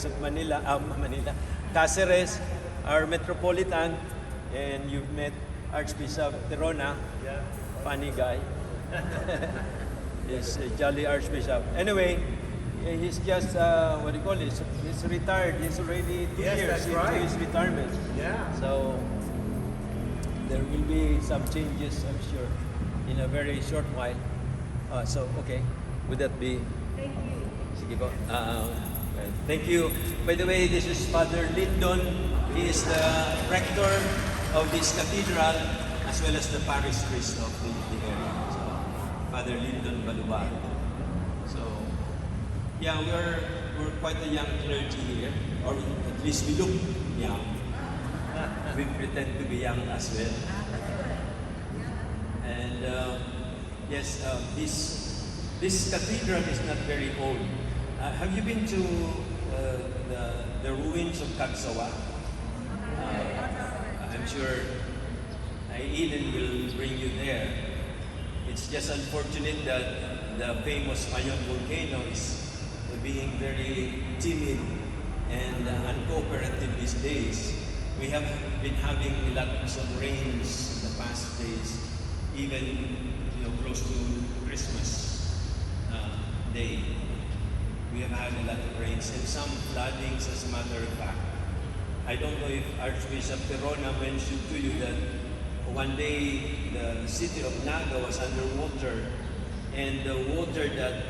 Diocese of Manila, Cáceres, our Metropolitan, and you've met Archbishop Tirona, funny guy. He's a jolly Archbishop. Anyway, he's just, what do you call it? He's retired. He's already 2 years into his retirement. Yeah. So, there will be some changes, I'm sure, in a very short while. Okay, would that be? Thank you. Sige po. Thank you. By the way, this is Father Lyndon. He is the rector of this cathedral as well as the parish priest of the area. So, Father Lyndon Baluba. So, yeah, we're quite a young clergy here, or at least we look young. We pretend to be young as well. And yes, this cathedral is not very old. Have you been to the ruins of Cagsawa? I'm sure Eden will bring you there. It's just unfortunate that the famous Baylon volcano is being very timid and uncooperative these days. We have been having lots of rains in the past days, even close to Christmas Day. We have had a lot of rains and some floodings, as a matter of fact. I don't know if Archbishop Tirona mentioned to you that one day the city of Naga was underwater, and the water that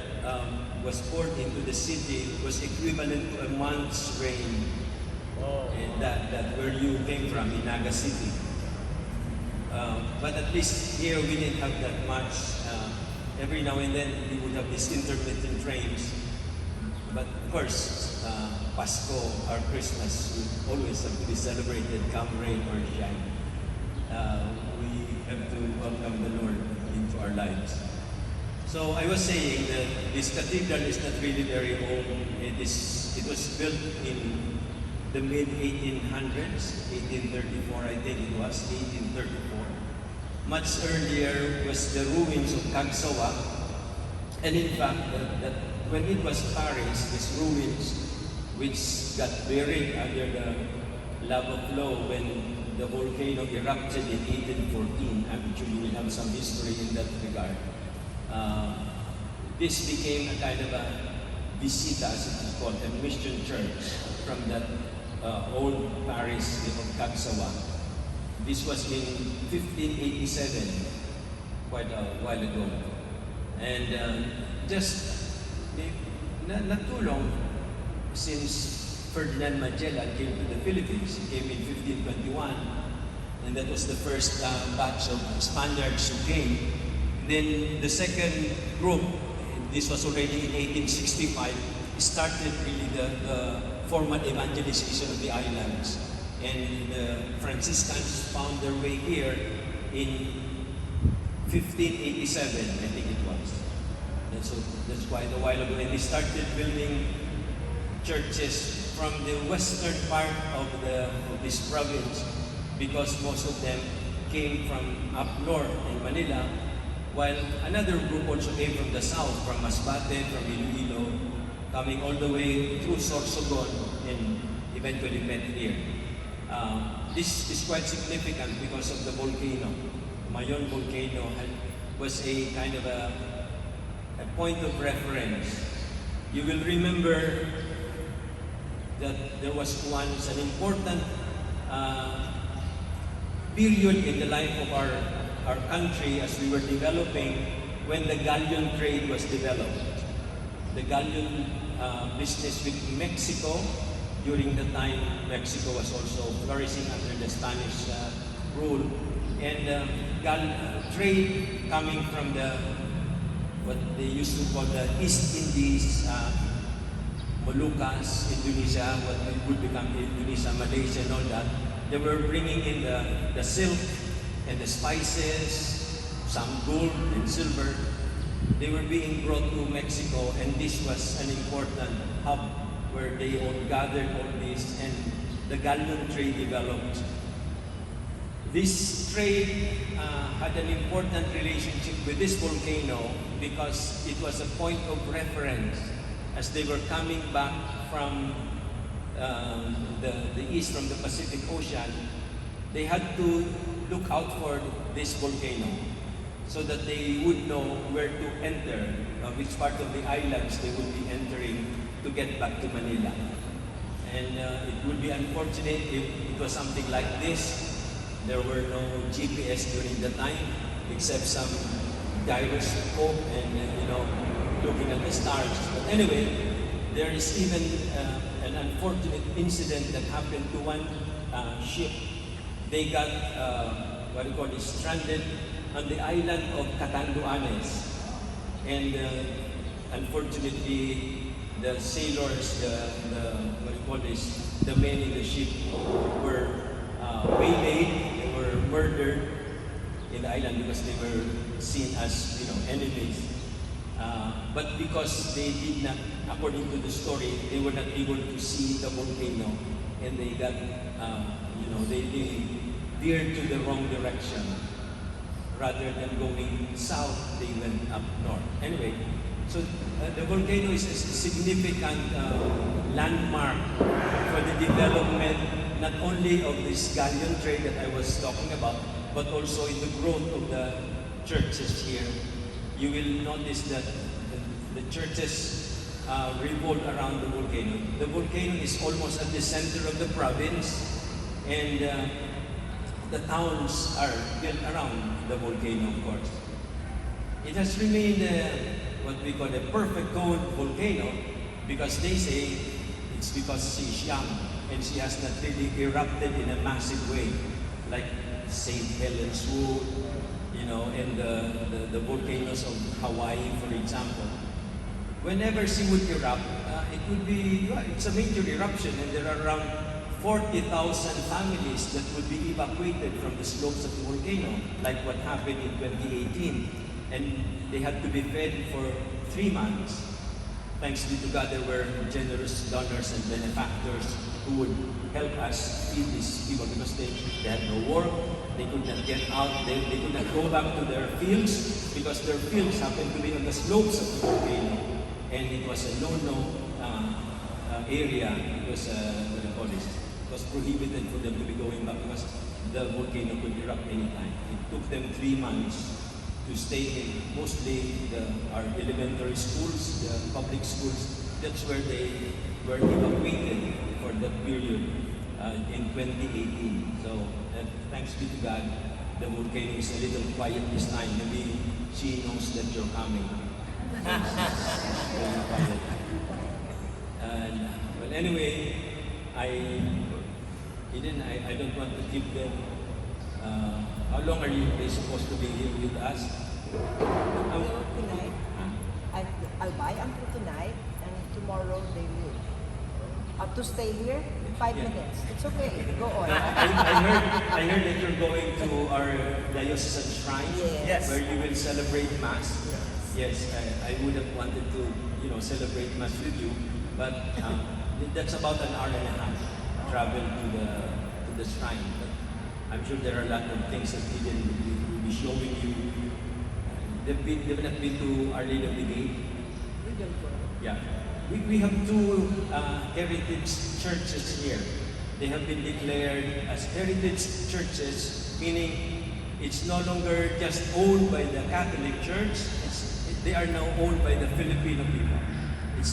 was poured into the city was equivalent to a month's rain. And that where you came from, in Naga City. But at least here we didn't have that much. Every now and then we would have these intermittent rains. But of course, Pasko or Christmas would always have to be celebrated, come rain or shine. We have to welcome the Lord into our lives. So I was saying that this cathedral is not really very old. It was built in the mid-1800s, 1834 I think it was, 1834. Much earlier was the ruins of Cagsawa. And in fact, that when it was parish, these ruins, which got buried under the lava flow when the volcano erupted in 1814, actually we have some history in that regard. This became a kind of a visita, as it is called, a mission church from that old parish of Cagsawa. This was in 1587, quite a while ago. And just not too long since Ferdinand Magellan came to the Philippines. He came in 1521, and that was the first batch of Spaniards who came. Then the second group, this was already in 1865, started really the formal evangelization of the islands. And the Franciscans found their way here in 1587, I think it was. That's quite a while ago. And they started building churches from the western part of this province, because most of them came from up north in Manila, while another group also came from the south, from Masbate, from Iloilo, coming all the way through Sorsogon and eventually met here. This is quite significant because of the volcano. Mayon volcano was a kind of a point of reference. You will remember that there was once an important period in the life of our country as we were developing, when the galleon trade was developed. The galleon business with Mexico, during the time Mexico was also flourishing under the Spanish rule, and trade coming from what they used to call the East Indies, Moluccas, Indonesia, what would become Indonesia, Malaysia, and all that. They were bringing in the silk and the spices, some gold and silver. They were being brought to Mexico, and this was an important hub where they all gathered all this, and the galleon trade developed. This trade had an important relationship with this volcano because it was a point of reference as they were coming back from the east from the Pacific Ocean, they had to look out for this volcano so that they would know where to enter, which part of the islands they would be entering to get back to Manila. And it would be unfortunate if it was something like this. There were no GPS during the time, except some gyroscope and looking at the stars. But anyway, there is even an unfortunate incident that happened to one ship. They got stranded on the island of Catanduanes, and unfortunately, the sailors, the men in the ship were waylaid, they were murdered in the island because they were seen as enemies. But because they did not, according to the story, they were not able to see the volcano, and they got, they veered to the wrong direction. Rather than going south, they went up north. Anyway, so the volcano is a significant landmark for the development not only of this galleon trade that I was talking about, but also in the growth of the churches here. You will notice that the churches revolve around the volcano. The volcano is almost at the center of the province, and the towns are built around the volcano, of course. It has remained what we call a perfect cone volcano because they say it's because she's young and she has not really erupted in a massive way, like St. Helens Wood, and the volcanoes of Hawaii, for example. Whenever she would erupt, it would be, it's a major eruption, and there are around 40,000 families that would be evacuated from the slopes of the volcano, like what happened in 2018. And they had to be fed for 3 months. Thanks be to God, there were generous donors and benefactors who would help us feed these people because they had no work, they could not get out, they could not go back to their fields because their fields happened to be on the slopes of the volcano. And it was a no-no area. It was, it was prohibited for them to be going back because the volcano could erupt anytime. It took them 3 months to stay in mostly our elementary schools, the public schools. That's where they were evacuated for that period in 2018. So thanks be to God, the volcano is a little quiet this time. Maybe she knows that you're coming. Very quiet. And well, anyway, I don't want to keep them. How long are they supposed to be here with us? Tonight. I'll buy until tonight, and tomorrow they will. Have to stay here 5 minutes. It's okay. Go on. I heard that you're going to our diocesan shrine, Yes. where you will celebrate Mass. Yes, I would have wanted to, celebrate Mass with you, but that's about an hour and a half travel to the shrine. But I'm sure there are a lot of things that Eden will be showing you. They've not been to Our Lady of the Gate. We will go. Yeah. We have 2 heritage churches here. They have been declared as heritage churches, meaning it's no longer just owned by the Catholic Church. They are now owned by the Filipino people.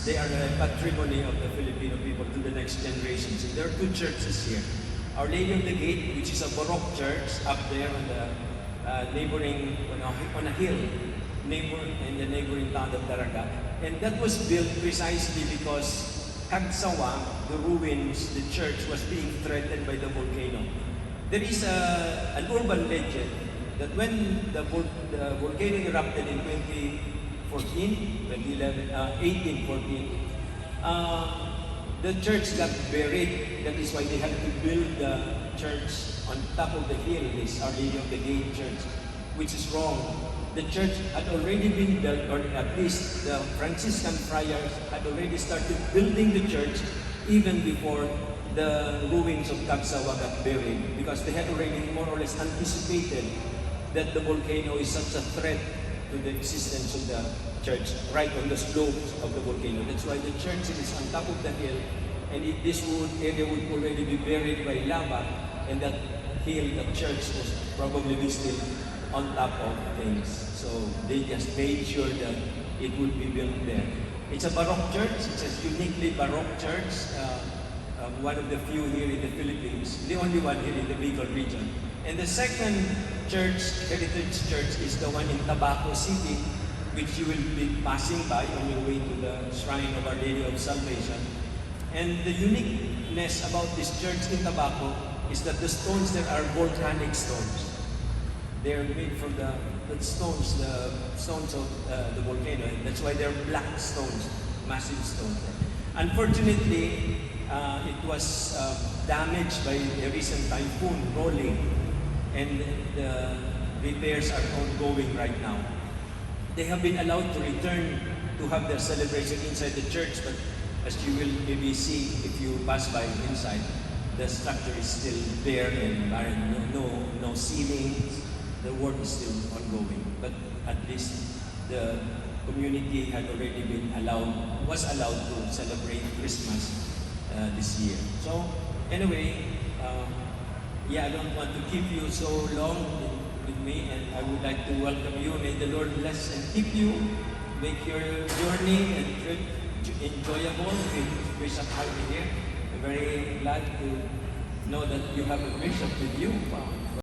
They are a patrimony of the Filipino people to the next generation. So there are 2 churches here. Our Lady of the Gate, which is a Baroque church up there on the neighboring, on a hill, in the neighboring town of Daraga. And that was built precisely because Kagsawa, the ruins, the church, was being threatened by the volcano. There is an urban legend that when the volcano erupted in 1814, the church got buried. That is why they had to build the church on top of the hill, this Our Lady of the Gate Church, which is wrong. The church had already been built, or at least the Franciscan friars had already started building the church even before the ruins of Kagsawa got buried, because they had already more or less anticipated that the volcano is such a threat to the existence of the church right on the slopes of the volcano. That's why the church is on top of the hill, and this area would already be buried by lava, and that hill, the church, was probably be still on top of things. So they just made sure that it would be built there. It's a Baroque church. It's a uniquely Baroque church. One of the few here in the Philippines. The only one here in the Bicol region. And the second church, heritage church, is the one in Tabaco City, which you will be passing by on your way to the Shrine of Our Lady of Salvation. And the uniqueness about this church in Tabaco is that the stones there are volcanic stones. They're made from the stones of the volcano. That's why they're black stones, massive stones. Unfortunately, it was damaged by a recent typhoon rolling, and the repairs are ongoing right now. They have been allowed to return to have their celebration inside the church, but as you will maybe see if you pass by inside, the structure is still bare and barren, no ceilings. The work is still ongoing, but at least the community had already was allowed to celebrate Christmas this year. So anyway, I don't want to keep you so long with me, and I would like to welcome you. May the Lord bless and keep you. Make your journey and trip enjoyable with Bishop Harvey here. I'm very glad to know that you have a bishop with you. Wow.